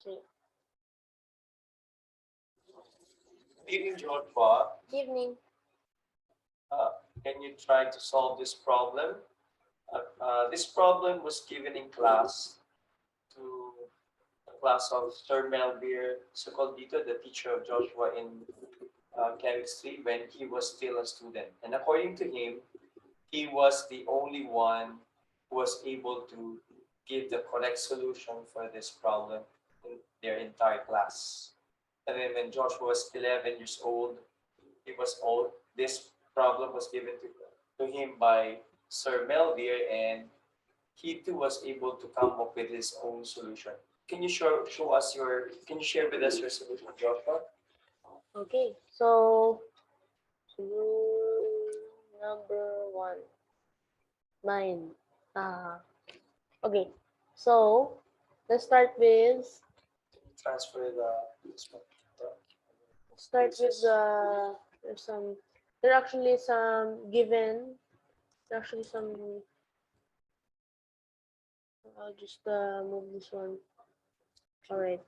Okay. Good evening, Joshua. Evening. Uh, can you try to solve this problem? This problem was given in class to the class of Sir Melvir Socoldito, the teacher of Joshua in chemistry when he was still a student. And according to him, he was the only one who was able to give the correct solution for this problem in their entire class. And then when Joshua was 11 years old, he was old. This problem was given to him by Sir Melvir, and he too was able to come up with his own solution. Can you show us your? Can you share with us your solution, Joshua? Okay. So, number 1. 9. Okay. So, let's start with Transfer start with the there's some there are actually some given there are actually some I'll just move this one. All right.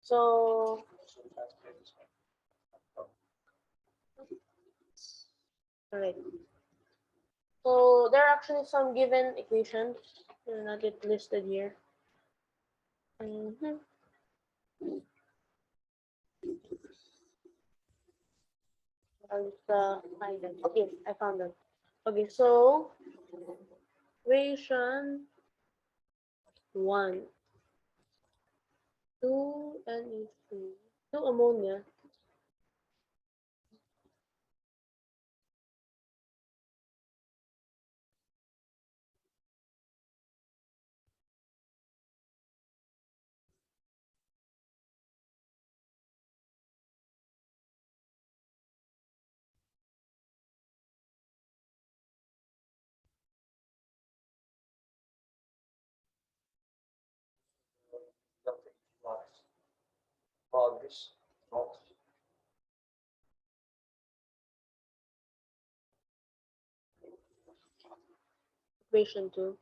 So, all right. So there are actually some given equations. They're not yet listed here. Mhm. I'll just find them. Okay, I found them. Okay, so equation 1, 2 NH3, 2 ammonia. Progress. Equation 2.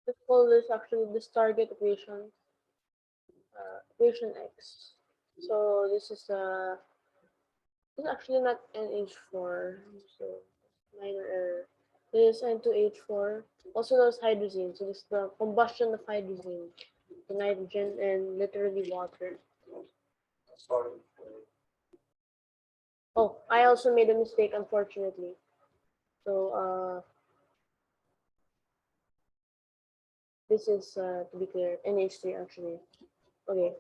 Let's call this actually this target equation, equation X. So this is it's actually not NH4, so minor error. This is N2H4, also known as hydrazine. So this is the combustion of hydrazine, the nitrogen, and literally water. Sorry. Oh, I also made a mistake, unfortunately. So this is to be clear, NH3 actually. Okay.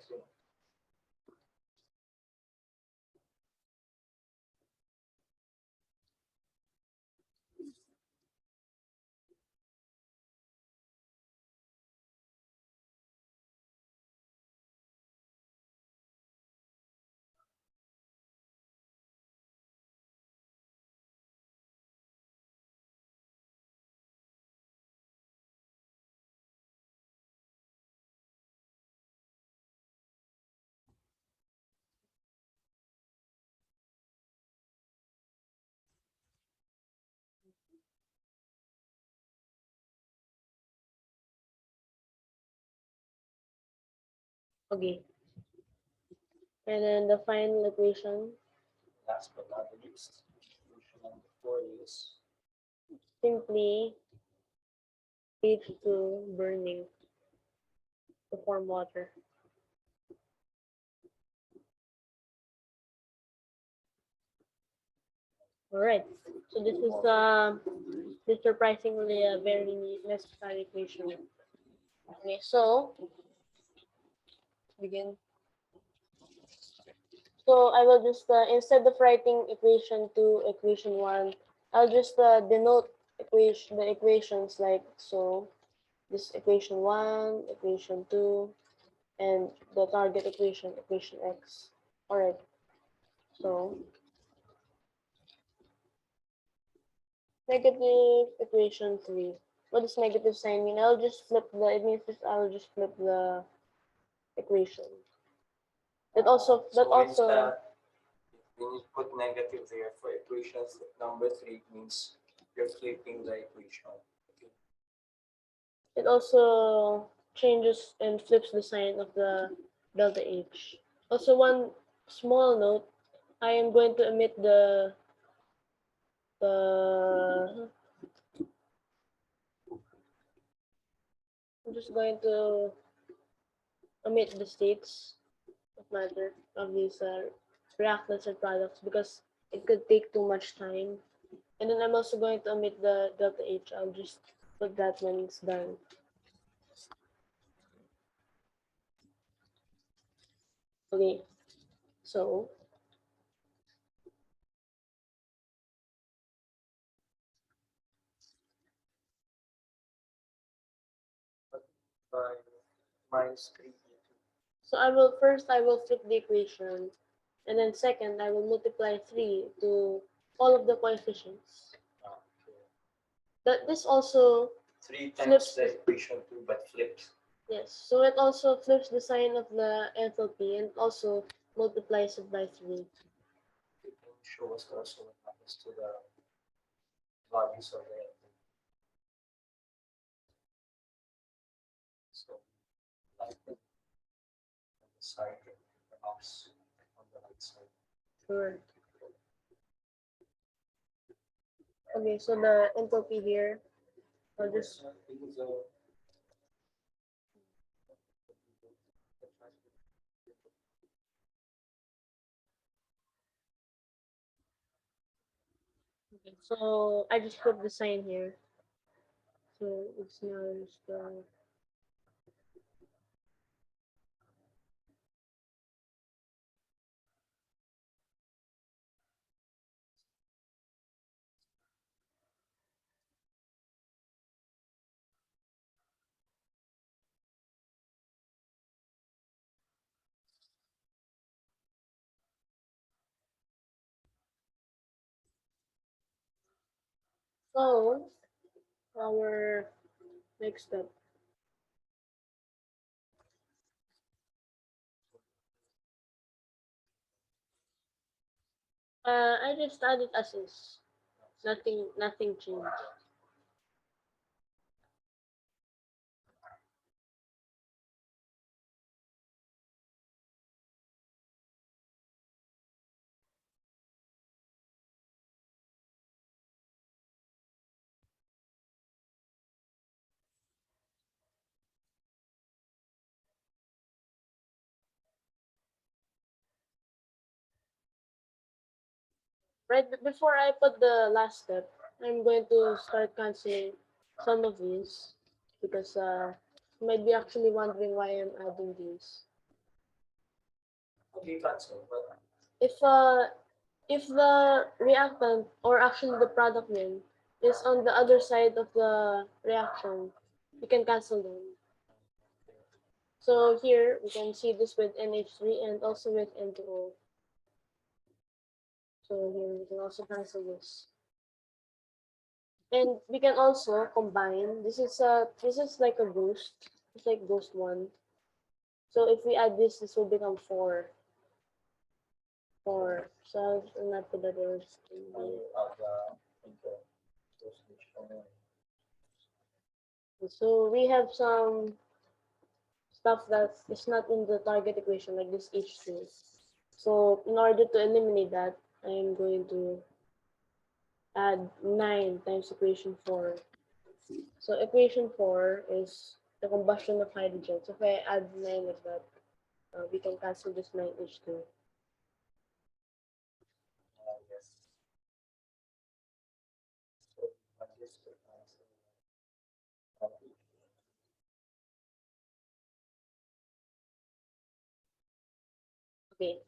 Okay. And then the final equation, Last but not the least, solution number 4 is simply H2 burning to form water. All right. So this is surprisingly a very necessary equation. Okay, so begin. So I will just instead of writing equation 2, equation 1, I'll just denote the equations like so. This equation 1, equation 2, and the target equation, equation x. Alright, so negative equation 3. What does negative sign mean? I'll just flip the, it means just I'll just flip the equation. So means that when you put negative there for equations number 3, it means you're flipping the equation. Okay. it also changes and flips the sign of the delta H. Also, one small note, I am going to omit the I'm just going to omit the states of matter of these reactants and products because it could take too much time. And then I'm also going to omit the delta H. I'll just put that when it's done. Okay, so By minus 3. so I will flip the equation, and then second I will multiply 3 to all of the coefficients. That this also 3 flips times the equation 2 but flips. yes, so it also flips the sign of the enthalpy and also multiplies it by 3. You can show us also what happens to the values of the enthalpy. So like on the side, perhaps on the right side. Sure. Okay, so the enthalpy here, I'll just so I just put the sign here. So it's now just so our next step. I just added as is. Nothing changed. Right before I put the last step, I'm going to start canceling some of these because you might be actually wondering why I'm adding these. Okay, cancel. But If uh if the reactant or actually the product name is on the other side of the reaction, you can cancel them. So here we can see this with NH3 and also with N2O. So here we can also cancel this. And we can also combine. This is like a ghost. It's like ghost one. So if we add this, this will become 4. 4. So I'll not put that there. So we have some stuff that is not in the target equation like this H2. So in order to eliminate that, I'm going to add 9 times equation 4. So equation 4 is the combustion of hydrogen. So if I add 9 like that, we can cancel this 9H2. yes. So, Okay,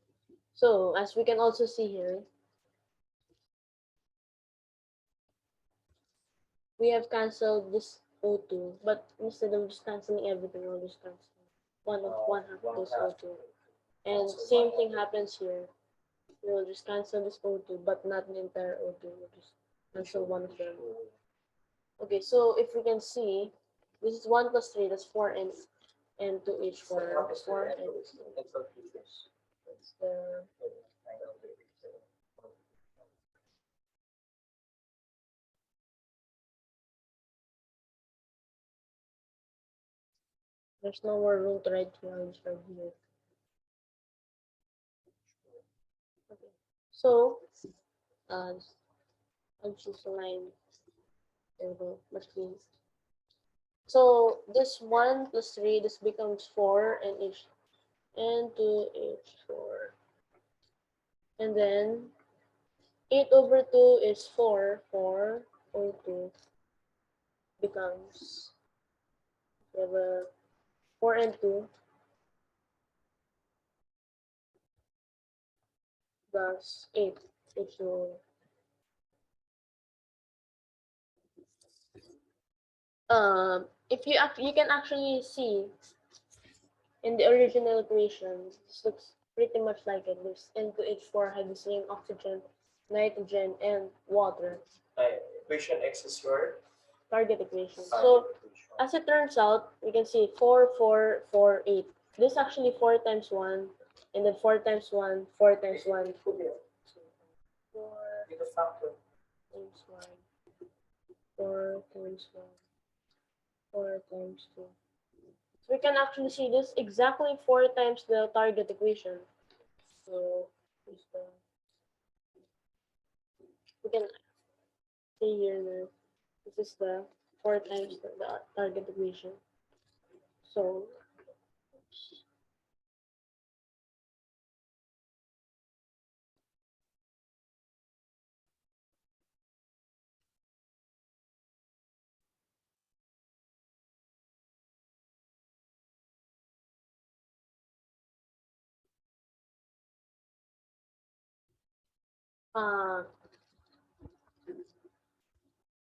so as we can also see here, we have cancelled this O2, but instead of just cancelling everything, we'll just cancel one half of this O2. And same thing happens here. We will just cancel this O2, but not the entire O2. We'll just cancel one of them. Okay, so if we can see, this is 1 plus 3, that's 4 and 2H for 4 and that's the there's no more room to write here, I'll just write here. Okay. So I'll choose a line. There we go, much clean. So this 1 plus 3, this becomes 4 and H and 2H4. And then 8 over 2 is 4. 4 over 2 becomes, we have a 4 and 2 plus 8, which will, if you can actually see in the original equation, this looks pretty much like it. This N2H4 had the same oxygen, nitrogen, and water. Equation X is your Target equation. So as it turns out, we can see 4, 4, 4, 8. This is actually 4 times 1, and then 4 times 1, 4 times 1. 4 times 1, 4 times 1, 4 times 2. So we can actually see this exactly 4 times the target equation. So we can see here that this is the 4 times the target equation. So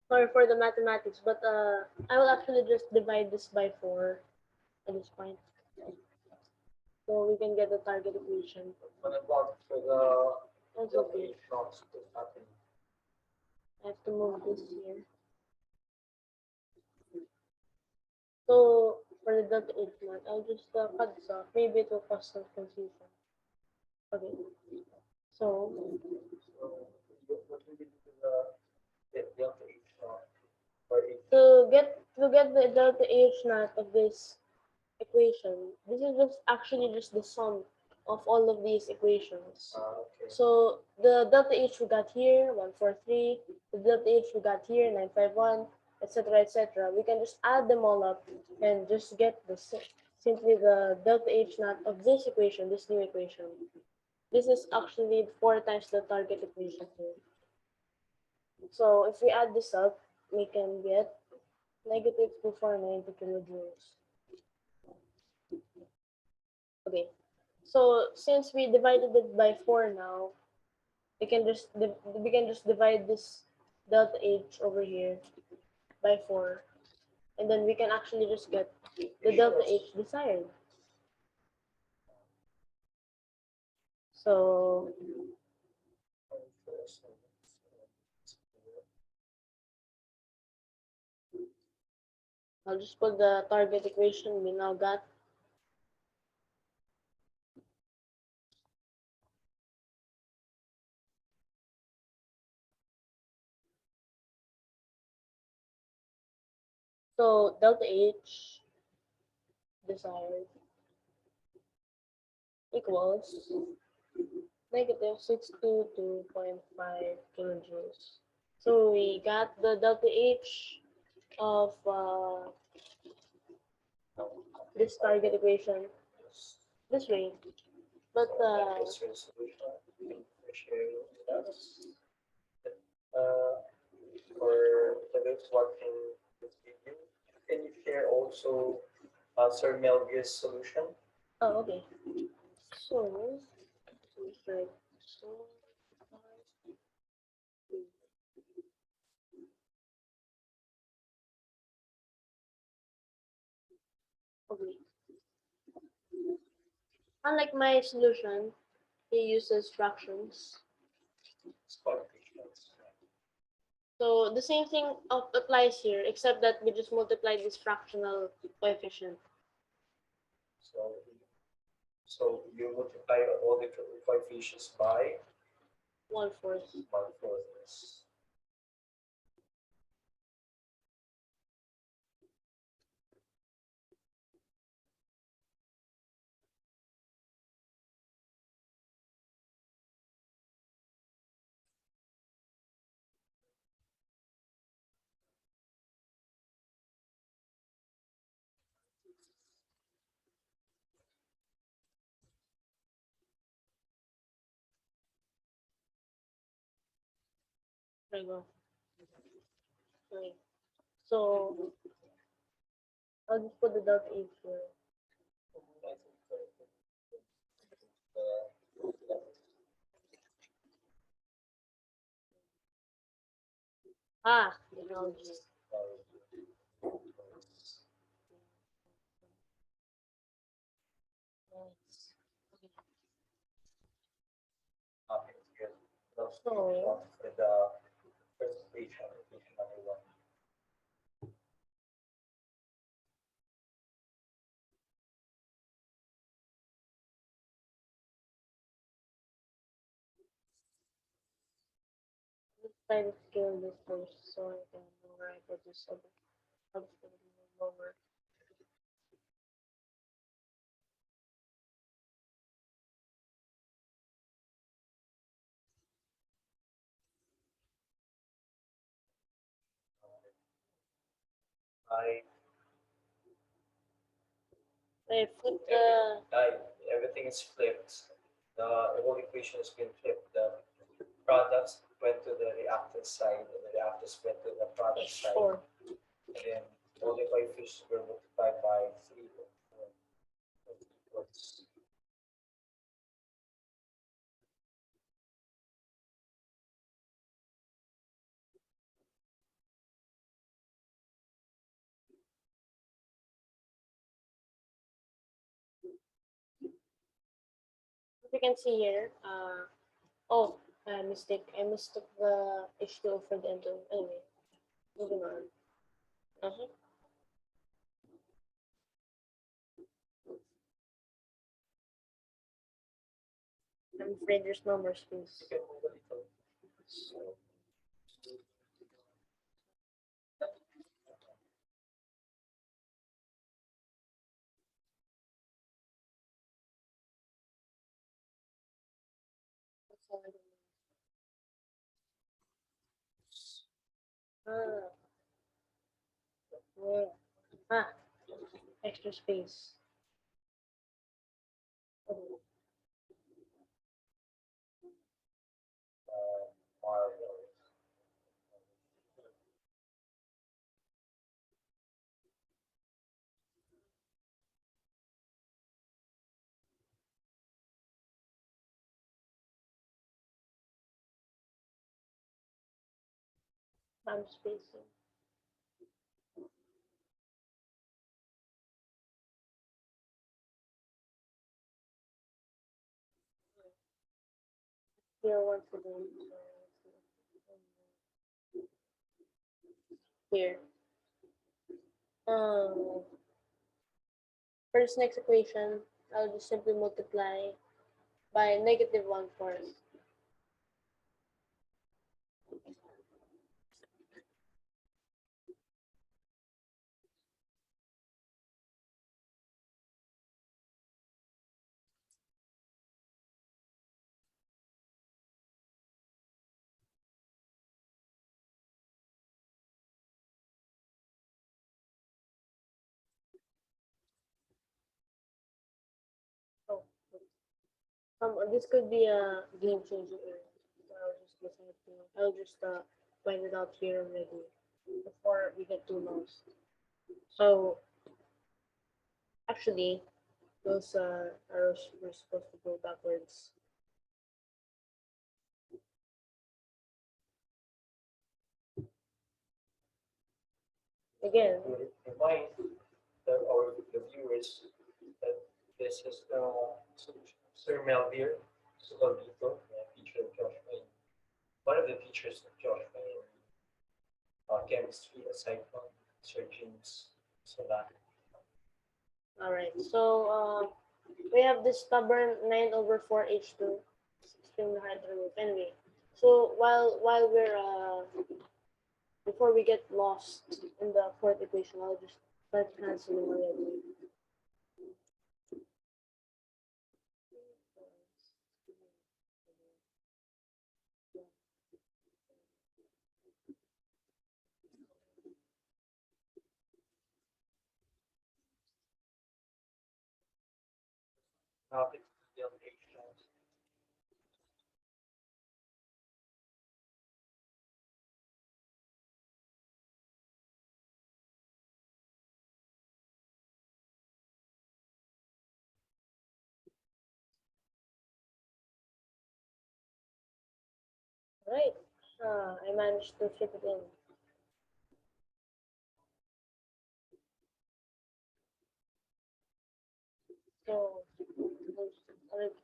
sorry for the mathematics, but I will actually just divide this by 4 at this point. So we can get the target equation. What about for the That's okay. I have to move this here. So for the delta H one, I'll just cut this off. Maybe it will cause some confusion. Okay. So what will be the delta H for H? to get the delta H naught of this equation, this is just actually just the sum of all of these equations. Okay. So the delta H we got here, 143, the delta H we got here, 951, etc., etc. We can just add them all up and just get simply the delta H naught of this equation, this new equation. This is actually 4 times the target equation here. So if we add this up, we can get negative 249 kilojoules. Okay, so since we divided it by 4 now, we can just divide this delta H over here by 4, and then we can actually just get the delta H desired. So I'll just put the target equation we now got. So delta H desired equals negative 622.5 kilojoules. So we got the delta H of this target equation this way. But For those watching this video, can you share also Sir Melvius solution? oh, okay. So Right. So, okay. Unlike my solution, it uses fractions. It's coefficients. So the same thing applies here, except that we just multiply this fractional coefficient. So, so you multiply all the coefficients by 1/4. 1/4. There you go. Okay. So I'll just put the delta H here. Ah, I'll just yes. So For the first equation, equation number one. let's try to scale this first so I can know where I put this other subscript lower. I I flip the everything is flipped. The whole equation has been flipped. The products went to the reactant side, and the reactants went to the product side. H4. And then all the coefficients were multiplied by 3. As you can see here, oh, mistake. I mistook the H2O for the N2O. Anyway, moving on. Uh-huh. I'm afraid there's no more space. You can move a little. So, Ah, yeah. Ah, extra space. Okay. Marvel. I'm spacing. Here once again. Here. Um, for this next equation, I'll just simply multiply by negative 1/4. Oh, this could be a game changer error. So I'll just find it out here already before we get too lost. So actually, those arrows were supposed to go backwards. again, to remind the viewers that this is Sir Melvir Sulavito, teacher of Josh Wayne. One of the teachers of Josh Wayne, chemistry aside from Sir James Solana. all right. So we have this stubborn 9/4 H2. It's extremely hard to remove. Anyway, so while we're before we get lost in the fourth equation, I'll just start canceling already. Now it's still H. All right. I managed to fit it in. So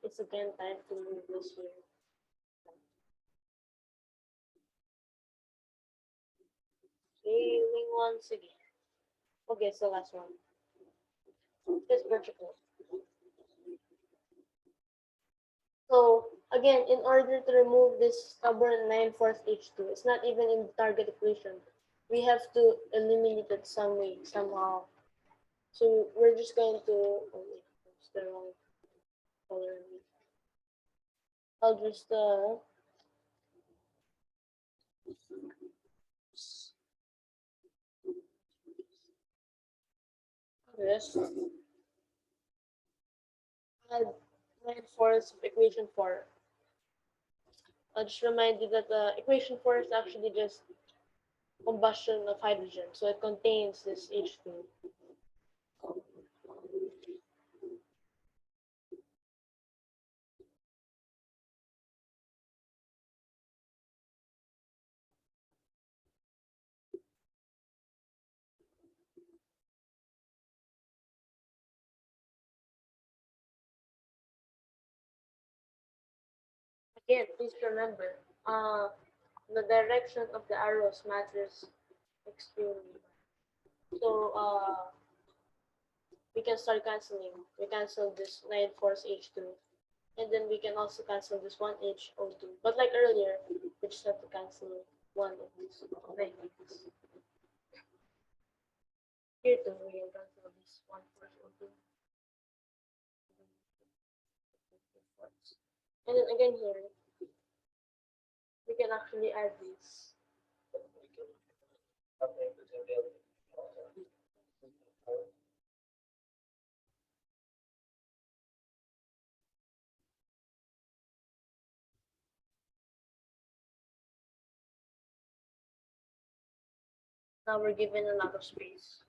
it's again time to move this here. Scaling once again. Okay, so last one. It's vertical. So again, in order to remove this stubborn 9/4 H2, it's not even in the target equation. We have to eliminate it some way, somehow. So we're just going to, oh wait, that's the wrong color. I'll just this add 9/4 of equation 4. I'll just remind you that equation 4 is actually just combustion of hydrogen, so it contains this H2. Again, please remember, the direction of the arrows matters extremely. So we can start canceling. We cancel this 9/4 H2. And then we can also cancel this 1HO2. But like earlier, we just have to cancel one of these. Like this. Here too, we can cancel this 1/4 O2. And then again here, we can actually add these. Now we're given a lot of space.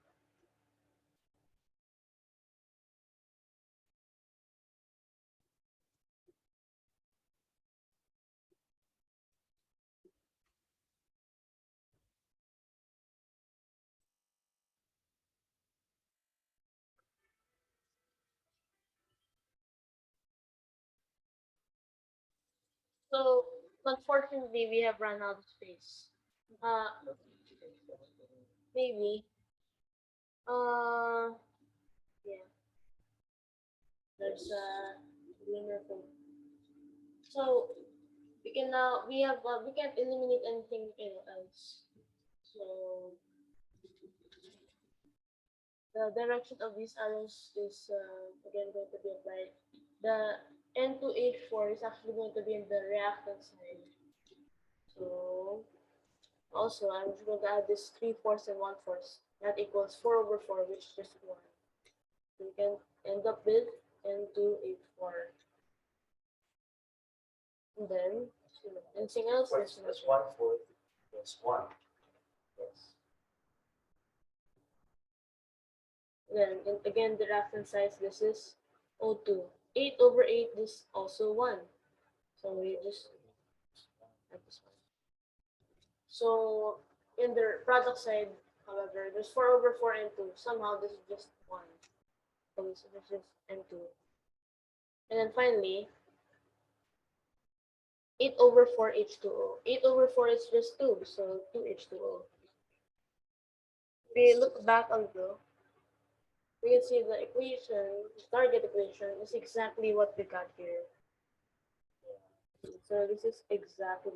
So unfortunately, we have run out of space. Uh, maybe. Uh, yeah. There's a glimmer of hope. So we can't eliminate anything else. So the direction of these arrows is again going to be applied. The N2H4 is actually going to be in the reactant side. So also I'm just going to add this 3/4 and 1/4. That equals 4/4, which is just 1. So we can end up with N2H4. And then anything else? That's 1/4. That's 1. Yes. Then again the reactant size, this is O2. 8/8 is also 1. So we just add this one. So in the product side, However, there's 4/4 and 2. Somehow this is just 1. So this is just n2. And then finally, 8/4 H2O. 8/4 is just 2, so 2 H2O. If we look back a little, we can see the equation, the target equation, is exactly what we got here. So this is exactly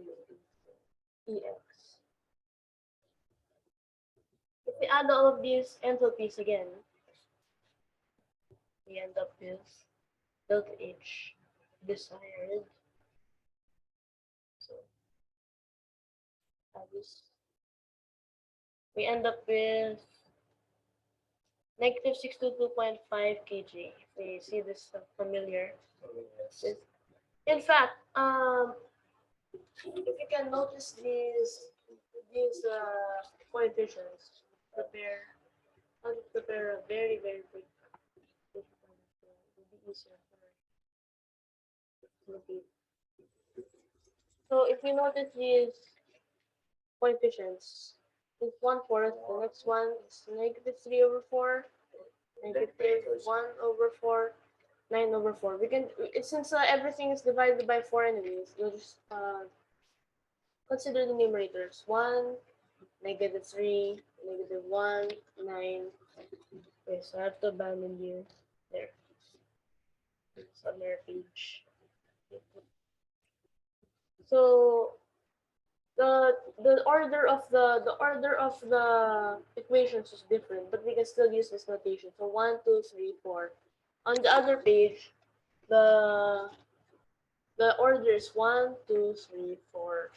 EX. If we add all of these enthalpies again, we end up with delta H desired. So add this. We end up with negative 622.5 kg. If we see this familiar. Yes. In fact, if you can notice these coefficients, I'll prepare a very quick. It will be easier for repeat. So if we notice these coefficients, it's 1/4. The next one is negative 3/4, negative 1/4, 9/4. We can, since everything is divided by 4 anyways, we'll just consider the numerators. 1, negative 3, negative 1, 9. Okay, so I have to abandon you there. It's on their page. So the order of the equations is different, but we can still use this notation. So 1, 2, 3, 4. On the other page, the order is 1, 2, 3, 4.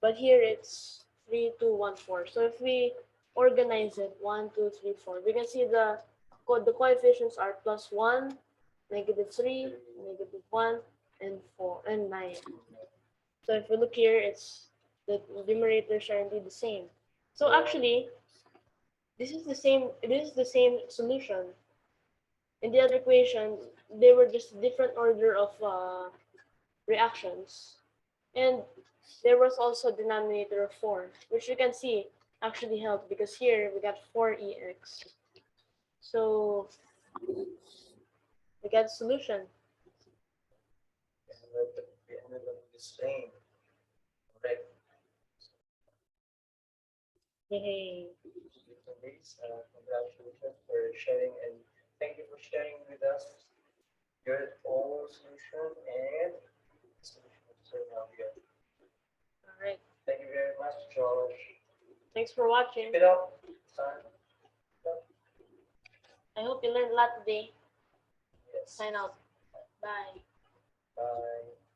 But here it's 3, 2, 1, 4. So if we organize it 1, 2, 3, 4, we can see the coefficients are +1, negative 3, negative 1, and 4 and 9. So if we look here, it's the numerators are indeed the same. So actually, this is the same solution. In the other equation, they were just different order of reactions. And there was also a denominator of 4, which you can see actually helped because here we got 4EX. So we got a solution. We ended up with the same. Right. Yay. Congratulations for sharing, and thank you for sharing with us your own solution and solution to here. All right. Thank you very much, Josh. Thanks for watching. Keep it up. I hope you learned a lot today. Yes. Sign out. Bye. Bye.